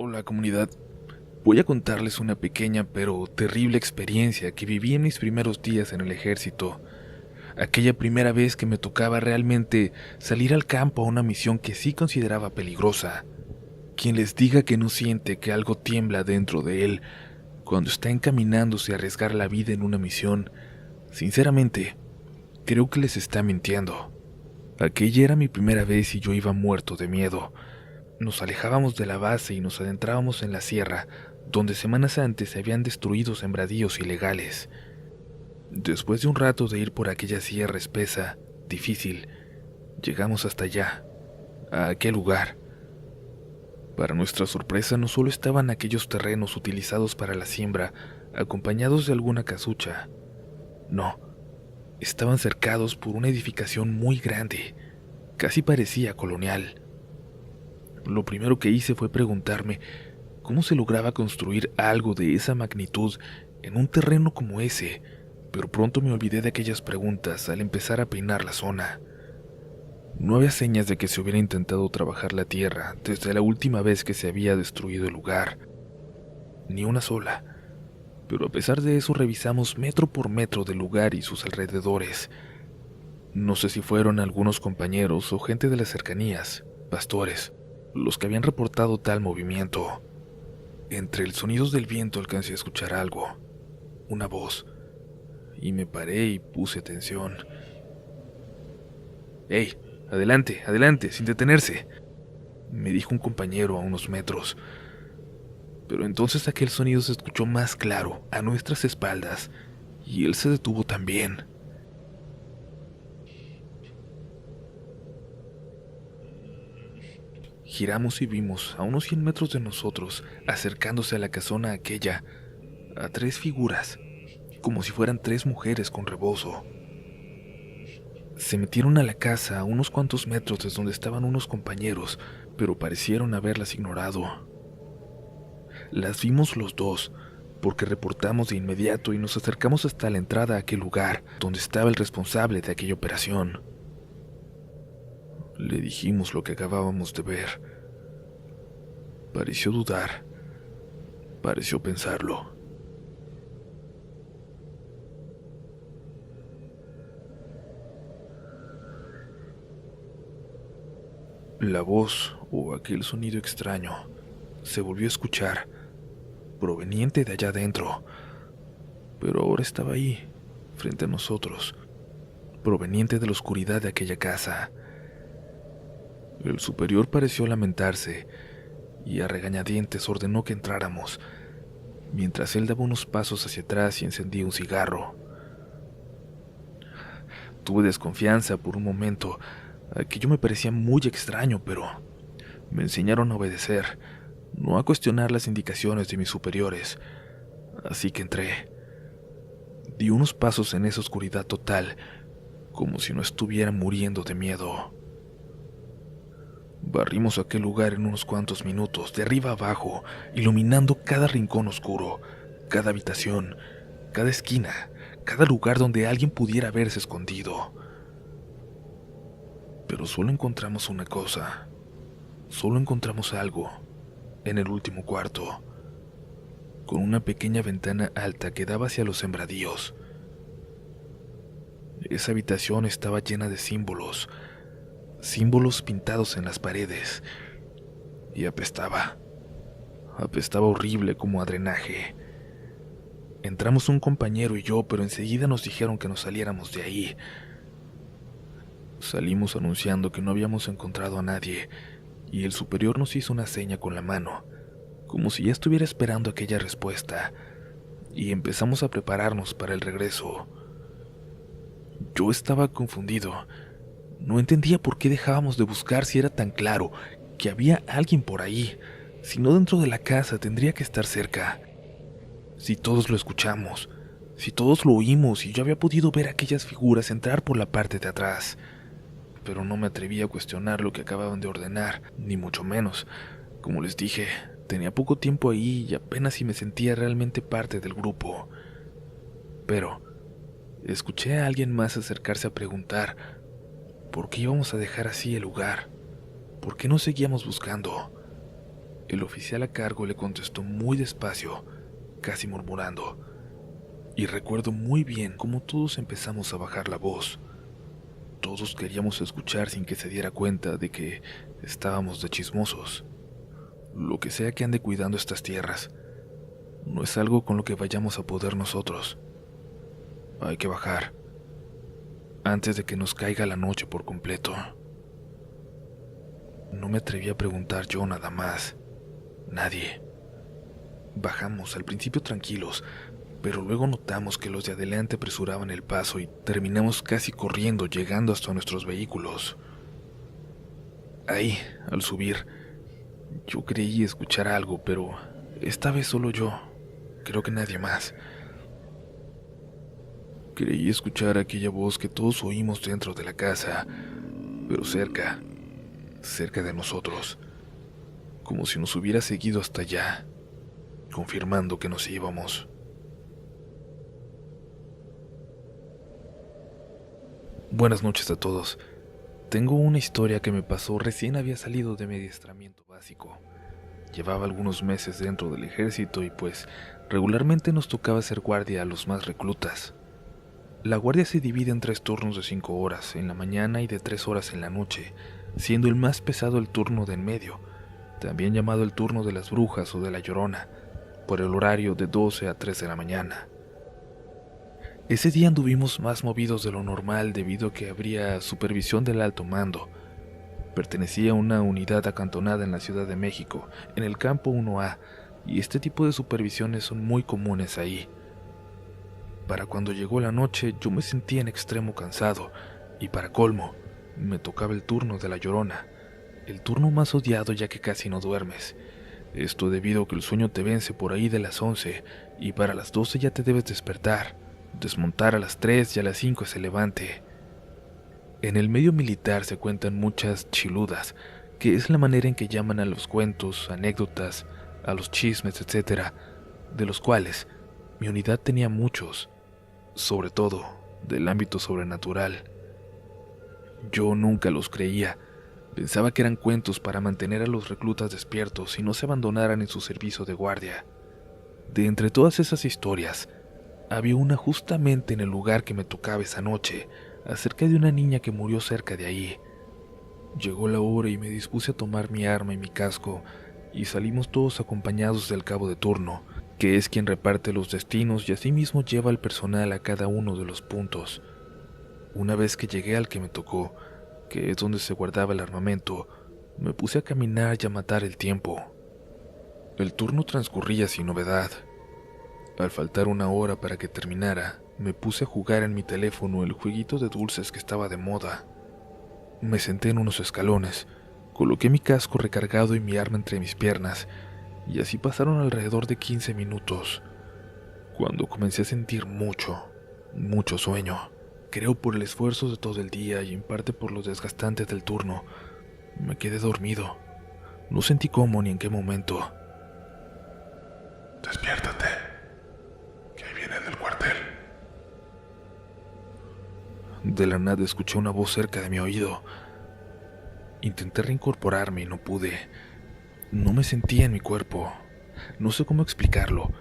Hola comunidad, voy a contarles una pequeña pero terrible experiencia que viví en mis primeros días en el ejército. Aquella primera vez que me tocaba realmente salir al campo a una misión que sí consideraba peligrosa. Quien les diga que no siente que algo tiembla dentro de él cuando está encaminándose a arriesgar la vida en una misión, sinceramente, creo que les está mintiendo. Aquella era mi primera vez y yo iba muerto de miedo. Nos alejábamos de la base y nos adentrábamos en la sierra, donde semanas antes se habían destruido sembradíos ilegales. Después de un rato de ir por aquella sierra espesa, difícil, llegamos hasta allá, a aquel lugar. Para nuestra sorpresa, no solo estaban aquellos terrenos utilizados para la siembra, acompañados de alguna casucha. No, estaban cercados por una edificación muy grande, casi parecía colonial. Lo primero que hice fue preguntarme cómo se lograba construir algo de esa magnitud en un terreno como ese, pero pronto me olvidé de aquellas preguntas al empezar a peinar la zona. No había señas de que se hubiera intentado trabajar la tierra desde la última vez que se había destruido el lugar, ni una sola, pero a pesar de eso revisamos metro por metro del lugar y sus alrededores. No sé si fueron algunos compañeros o gente de las cercanías, pastores, los que habían reportado tal movimiento. Entre el sonido del viento alcancé a escuchar algo, una voz, y me paré y puse atención. «¡Hey! Adelante, adelante, sin detenerse», me dijo un compañero a unos metros. Pero entonces aquel sonido se escuchó más claro, a nuestras espaldas, y él se detuvo también. Giramos y vimos, a unos 100 metros de nosotros, acercándose a la casona aquella, a tres figuras, como si fueran tres mujeres con rebozo. Se metieron a la casa a unos cuantos metros desde donde estaban unos compañeros, pero parecieron haberlas ignorado. Las vimos los dos, porque reportamos de inmediato y nos acercamos hasta la entrada a aquel lugar, donde estaba el responsable de aquella operación. Le dijimos lo que acabábamos de ver. Pareció dudar, pareció pensarlo. La voz, o aquel sonido extraño, se volvió a escuchar, proveniente de allá adentro, pero ahora estaba ahí, frente a nosotros, proveniente de la oscuridad de aquella casa. El superior pareció lamentarse y a regañadientes ordenó que entráramos, mientras él daba unos pasos hacia atrás y encendía un cigarro. Tuve desconfianza por un momento. Aquello me parecía muy extraño, pero me enseñaron a obedecer, no a cuestionar las indicaciones de mis superiores. Así que entré. Di unos pasos en esa oscuridad total, como si no estuviera muriendo de miedo. Barrimos aquel lugar en unos cuantos minutos, de arriba a abajo, iluminando cada rincón oscuro, cada habitación, cada esquina, cada lugar donde alguien pudiera haberse escondido. Pero solo encontramos una cosa, solo encontramos algo, en el último cuarto, con una pequeña ventana alta que daba hacia los sembradíos. Esa habitación estaba llena de símbolos, símbolos pintados en las paredes, y apestaba horrible como a drenaje. Entramos un compañero y yo, pero enseguida nos dijeron que nos saliéramos de ahí. Salimos anunciando que no habíamos encontrado a nadie, y el superior nos hizo una seña con la mano, como si ya estuviera esperando aquella respuesta, y empezamos a prepararnos para el regreso. Yo estaba confundido. No entendía por qué dejábamos de buscar si era tan claro que había alguien por ahí. Si no dentro de la casa, tendría que estar cerca. Si todos lo escuchamos, si todos lo oímos y yo había podido ver aquellas figuras entrar por la parte de atrás. Pero no me atreví a cuestionar lo que acababan de ordenar, ni mucho menos. Como les dije, tenía poco tiempo ahí y apenas si me sentía realmente parte del grupo. Pero escuché a alguien más acercarse a preguntar ¿por qué íbamos a dejar así el lugar? ¿Por qué no seguíamos buscando? El oficial a cargo le contestó muy despacio, casi murmurando, y recuerdo muy bien cómo todos empezamos a bajar la voz. Todos queríamos escuchar sin que se diera cuenta de que estábamos de chismosos. Lo que sea que ande cuidando estas tierras, no es algo con lo que vayamos a poder nosotros. Hay que bajar, antes de que nos caiga la noche por completo. No me atreví a preguntar yo nada más. Nadie. Bajamos al principio tranquilos, pero luego notamos que los de adelante apresuraban el paso y terminamos casi corriendo, llegando hasta nuestros vehículos. Ahí, al subir, yo creí escuchar algo, pero esta vez solo yo. Creo que nadie más. Creí escuchar aquella voz que todos oímos dentro de la casa, pero cerca de nosotros, como si nos hubiera seguido hasta allá, confirmando que nos íbamos. Buenas noches a todos. Tengo una historia que me pasó recién había salido de mi adiestramiento básico. Llevaba algunos meses dentro del ejército y pues regularmente nos tocaba hacer guardia a los más reclutas. La guardia se divide en 3 turnos de 5 horas en la mañana y de 3 horas en la noche, siendo el más pesado el turno de en medio, también llamado el turno de las brujas o de la llorona, por el horario de 12 a 3 de la mañana. Ese día anduvimos más movidos de lo normal debido a que habría supervisión del alto mando. Pertenecía a una unidad acantonada en la Ciudad de México, en el campo 1A, y este tipo de supervisiones son muy comunes ahí. Para cuando llegó la noche yo me sentía en extremo cansado, y para colmo, me tocaba el turno de la llorona, el turno más odiado ya que casi no duermes. Esto debido a que el sueño te vence por ahí de las 11, y para las 12 ya te debes despertar, desmontar a las 3 y a las 5 se levante. En el medio militar se cuentan muchas chiludas, que es la manera en que llaman a los cuentos, anécdotas, a los chismes, etc., de los cuales mi unidad tenía muchos, sobre todo del ámbito sobrenatural. Yo nunca los creía, pensaba que eran cuentos para mantener a los reclutas despiertos y no se abandonaran en su servicio de guardia. De entre todas esas historias, había una justamente en el lugar que me tocaba esa noche, acerca de una niña que murió cerca de ahí. Llegó la hora y me dispuse a tomar mi arma y mi casco, y salimos todos acompañados del cabo de turno, que es quien reparte los destinos y asimismo lleva al personal a cada uno de los puntos. Una vez que llegué al que me tocó, que es donde se guardaba el armamento, me puse a caminar y a matar el tiempo. El turno transcurría sin novedad. Al faltar una hora para que terminara, me puse a jugar en mi teléfono el jueguito de dulces que estaba de moda. Me senté en unos escalones, coloqué mi casco recargado y mi arma entre mis piernas, y así pasaron alrededor de 15 minutos, cuando comencé a sentir mucho sueño. Creo por el esfuerzo de todo el día y en parte por lo desgastante del turno, me quedé dormido. No sentí cómo ni en qué momento. Despiértate, que ahí viene del cuartel. De la nada escuché una voz cerca de mi oído. Intenté reincorporarme y no pude. No me sentía en mi cuerpo. No sé cómo explicarlo.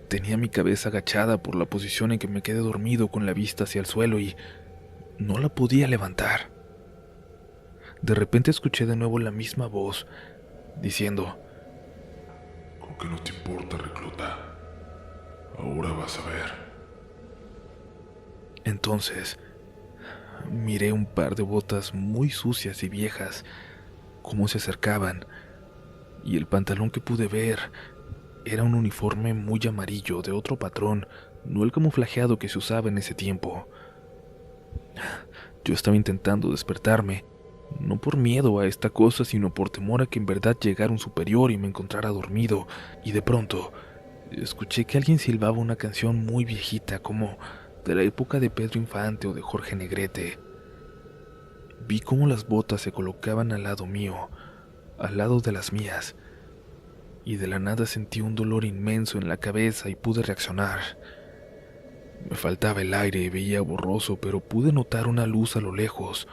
Tenía mi cabeza agachada por la posición en que me quedé dormido con la vista hacia el suelo y no la podía levantar. De repente escuché de nuevo la misma voz, diciendo: ¿Con qué no te importa, recluta? Ahora vas a ver. Entonces, miré un par de botas muy sucias y viejas, cómo se acercaban, y el pantalón que pude ver era un uniforme muy amarillo de otro patrón, no el camuflajeado que se usaba en ese tiempo. Yo estaba intentando despertarme, no por miedo a esta cosa, sino por temor a que en verdad llegara un superior y me encontrara dormido, y de pronto escuché que alguien silbaba una canción muy viejita, como de la época de Pedro Infante o de Jorge Negrete. Vi cómo las botas se colocaban al lado mío, al lado de las mías, y de la nada sentí un dolor inmenso en la cabeza y pude reaccionar. Me faltaba el aire y veía borroso, pero pude notar una luz a lo lejos.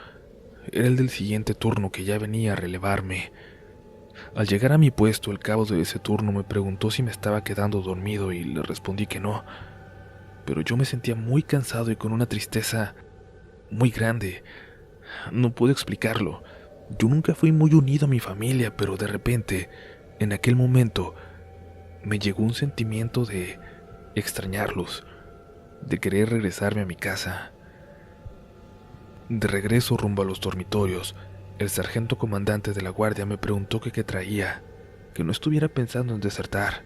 Era el del siguiente turno que ya venía a relevarme. Al llegar a mi puesto, el cabo de ese turno me preguntó si me estaba quedando dormido y le respondí que no, pero yo me sentía muy cansado y con una tristeza muy grande. No puedo explicarlo. Yo nunca fui muy unido a mi familia, pero de repente, en aquel momento, me llegó un sentimiento de extrañarlos, de querer regresarme a mi casa. De regreso rumbo a los dormitorios, el sargento comandante de la guardia me preguntó que qué traía, que no estuviera pensando en desertar.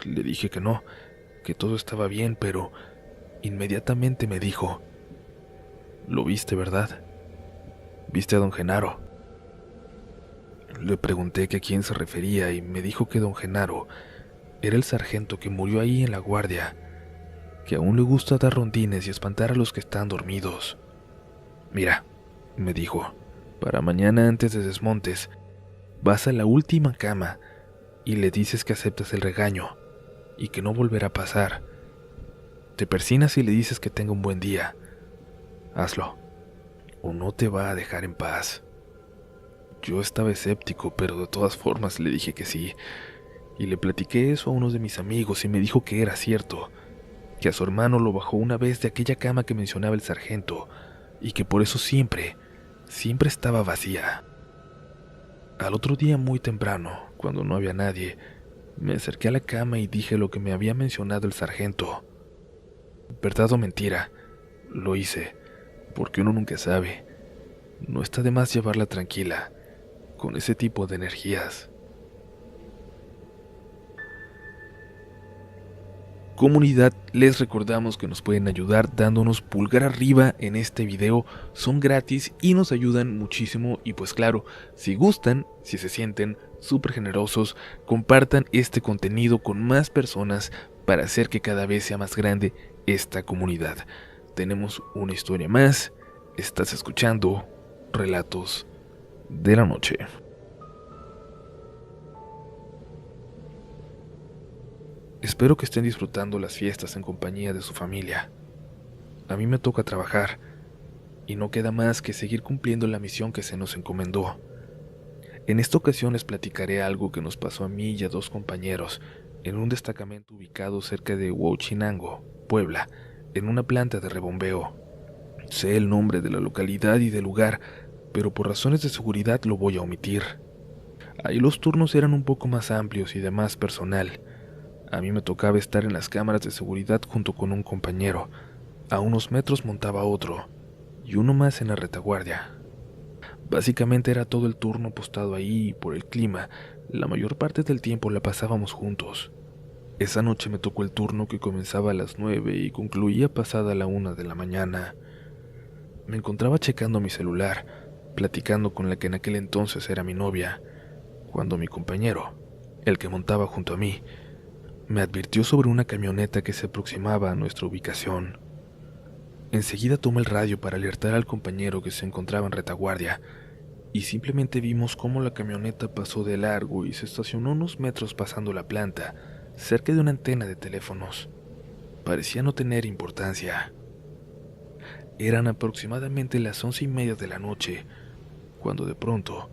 Le dije que no, que todo estaba bien, pero inmediatamente me dijo: «Lo viste, ¿verdad? ¿Viste a don Genaro?». Le pregunté que a quién se refería y me dijo que don Genaro era el sargento que murió ahí en la guardia, que aún le gusta dar rondines y espantar a los que están dormidos. «Mira», me dijo, «para mañana antes de desmontes, vas a la última cama y le dices que aceptas el regaño y que no volverá a pasar. Te persinas y le dices que tenga un buen día. Hazlo, o no te va a dejar en paz». Yo estaba escéptico, pero de todas formas le dije que sí, y le platiqué eso a uno de mis amigos y me dijo que era cierto, que a su hermano lo bajó una vez de aquella cama que mencionaba el sargento, y que por eso siempre estaba vacía. Al otro día muy temprano, cuando no había nadie, me acerqué a la cama y dije lo que me había mencionado el sargento. ¿Verdad o mentira? Lo hice, porque uno nunca sabe. No está de más llevarla tranquila, con ese tipo de energías. Comunidad, les recordamos que nos pueden ayudar dándonos pulgar arriba en este video, son gratis y nos ayudan muchísimo. Y pues claro, si gustan, si se sienten súper generosos, compartan este contenido con más personas para hacer que cada vez sea más grande esta comunidad. Tenemos una historia más, estás escuchando Relatos de la Noche. Espero que estén disfrutando las fiestas en compañía de su familia. A mí me toca trabajar, y no queda más que seguir cumpliendo la misión que se nos encomendó. En esta ocasión les platicaré algo que nos pasó a mí y a dos compañeros en un destacamento ubicado cerca de Huauchinango, Puebla, en una planta de rebombeo. Sé el nombre de la localidad y del lugar, pero por razones de seguridad lo voy a omitir. Ahí los turnos eran un poco más amplios y de más personal. A mí me tocaba estar en las cámaras de seguridad junto con un compañero. A unos metros montaba otro, y uno más en la retaguardia. Básicamente era todo el turno apostado ahí y por el clima, la mayor parte del tiempo la pasábamos juntos. Esa noche me tocó el turno que comenzaba a las 9 y concluía pasada la 1 de la mañana. Me encontraba checando mi celular, platicando con la que en aquel entonces era mi novia, cuando mi compañero, el que montaba junto a mí, me advirtió sobre una camioneta que se aproximaba a nuestra ubicación. Enseguida tomé el radio para alertar al compañero que se encontraba en retaguardia, y simplemente vimos cómo la camioneta pasó de largo y se estacionó unos metros pasando la planta, cerca de una antena de teléfonos. Parecía no tener importancia. Eran aproximadamente las 11:30 de la noche, cuando de pronto,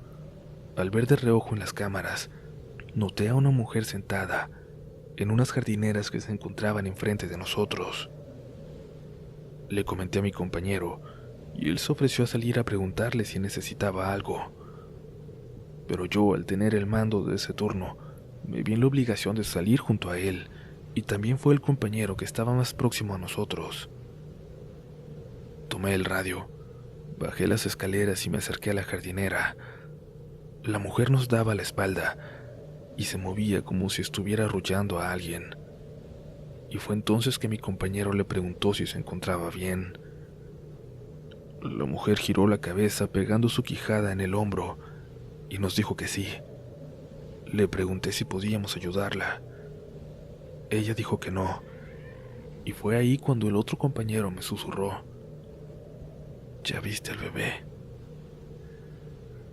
al ver de reojo en las cámaras, noté a una mujer sentada en unas jardineras que se encontraban enfrente de nosotros. Le comenté a mi compañero, y él se ofreció a salir a preguntarle si necesitaba algo. Pero yo, al tener el mando de ese turno, me vi en la obligación de salir junto a él, y también fue el compañero que estaba más próximo a nosotros. Tomé el radio, bajé las escaleras y me acerqué a la jardinera. La mujer nos daba la espalda y se movía como si estuviera arrullando a alguien. Y fue entonces que mi compañero le preguntó si se encontraba bien. La mujer giró la cabeza pegando su quijada en el hombro y nos dijo que sí. Le pregunté si podíamos ayudarla. Ella dijo que no, y fue ahí cuando el otro compañero me susurró: «¿Ya viste al bebé?».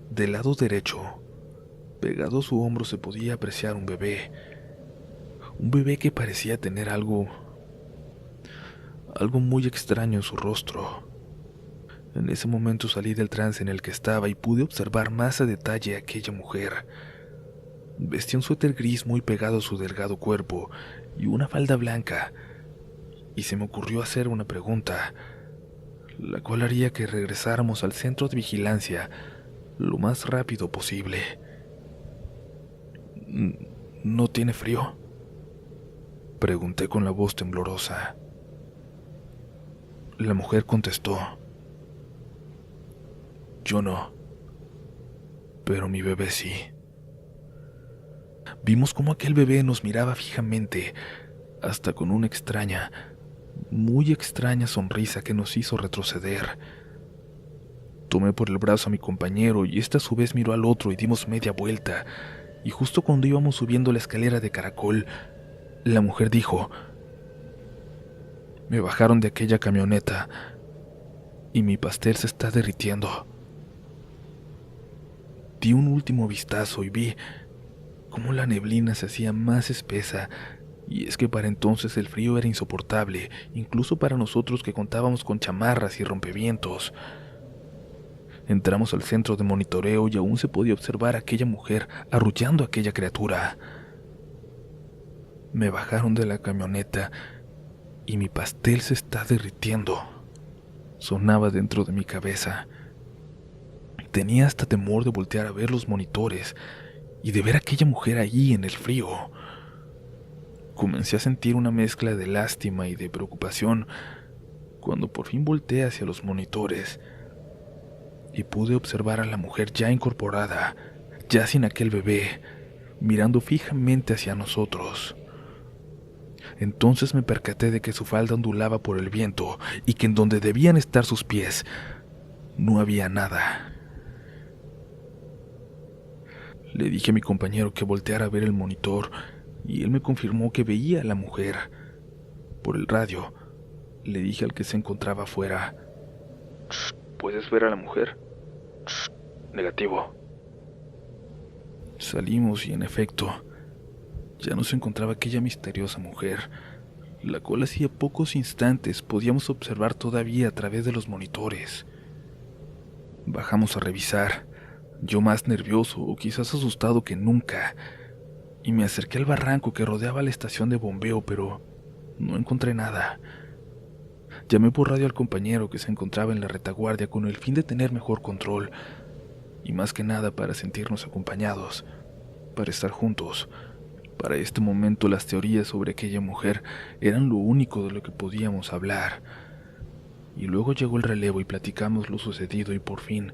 Del lado derecho, pegado a su hombro, se podía apreciar un bebé que parecía tener algo muy extraño en su rostro. En ese momento salí del trance en el que estaba y pude observar más a detalle a aquella mujer. Vestía un suéter gris muy pegado a su delgado cuerpo y una falda blanca, y se me ocurrió hacer una pregunta, la cual haría que regresáramos al centro de vigilancia lo más rápido posible. ¿No tiene frío?, pregunté con la voz temblorosa. La mujer contestó: yo no, pero mi bebé sí. Vimos cómo aquel bebé nos miraba fijamente, hasta con una extraña, muy extraña sonrisa que nos hizo retroceder. Tomé por el brazo a mi compañero y éste a su vez miró al otro y dimos media vuelta, y justo cuando íbamos subiendo la escalera de caracol, la mujer dijo: me bajaron de aquella camioneta y mi pastel se está derritiendo. Di un último vistazo y vi cómo la neblina se hacía más espesa, y es que para entonces el frío era insoportable, incluso para nosotros que contábamos con chamarras y rompevientos. Entramos al centro de monitoreo y aún se podía observar a aquella mujer arrullando a aquella criatura. Me bajaron de la camioneta y mi pastel se está derritiendo, sonaba dentro de mi cabeza. Tenía hasta temor de voltear a ver los monitores y de ver a aquella mujer ahí en el frío. Comencé a sentir una mezcla de lástima y de preocupación cuando por fin volteé hacia los monitores y pude observar a la mujer ya incorporada, ya sin aquel bebé, mirando fijamente hacia nosotros. Entonces me percaté de que su falda ondulaba por el viento y que en donde debían estar sus pies no había nada. Le dije a mi compañero que volteara a ver el monitor y él me confirmó que veía a la mujer. Por el radio, le dije al que se encontraba afuera: ¿puedes ver a la mujer? Negativo. Salimos y en efecto, ya no se encontraba aquella misteriosa mujer, la cual hacía pocos instantes podíamos observar todavía a través de los monitores. Bajamos a revisar, yo más nervioso o quizás asustado que nunca, y me acerqué al barranco que rodeaba la estación de bombeo, pero no encontré nada. Llamé por radio al compañero que se encontraba en la retaguardia con el fin de tener mejor control, y más que nada para sentirnos acompañados, para estar juntos. Para este momento las teorías sobre aquella mujer eran lo único de lo que podíamos hablar. Y luego llegó el relevo y platicamos lo sucedido y por fin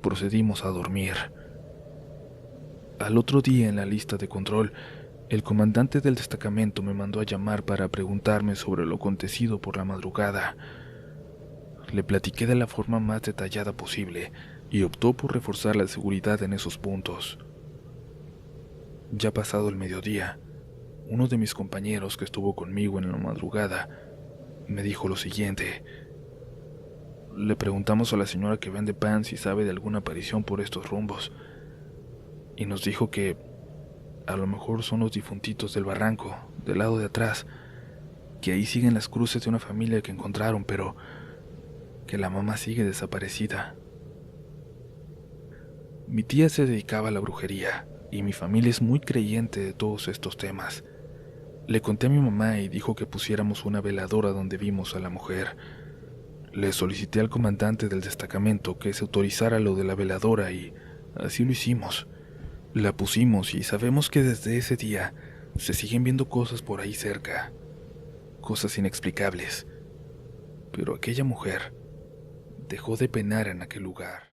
procedimos a dormir. Al otro día en la lista de control, el comandante del destacamento me mandó a llamar para preguntarme sobre lo acontecido por la madrugada. Le platiqué de la forma más detallada posible y optó por reforzar la seguridad en esos puntos. Ya pasado el mediodía, uno de mis compañeros que estuvo conmigo en la madrugada me dijo lo siguiente: le preguntamos a la señora que vende pan si sabe de alguna aparición por estos rumbos, y nos dijo que a lo mejor son los difuntitos del barranco, del lado de atrás, que ahí siguen las cruces de una familia que encontraron, pero que la mamá sigue desaparecida. Mi tía se dedicaba a la brujería, y mi familia es muy creyente de todos estos temas. Le conté a mi mamá y dijo que pusiéramos una veladora donde vimos a la mujer. Le solicité al comandante del destacamento que se autorizara lo de la veladora y así lo hicimos. La pusimos y sabemos que desde ese día se siguen viendo cosas por ahí cerca, cosas inexplicables. Pero aquella mujer dejó de penar en aquel lugar.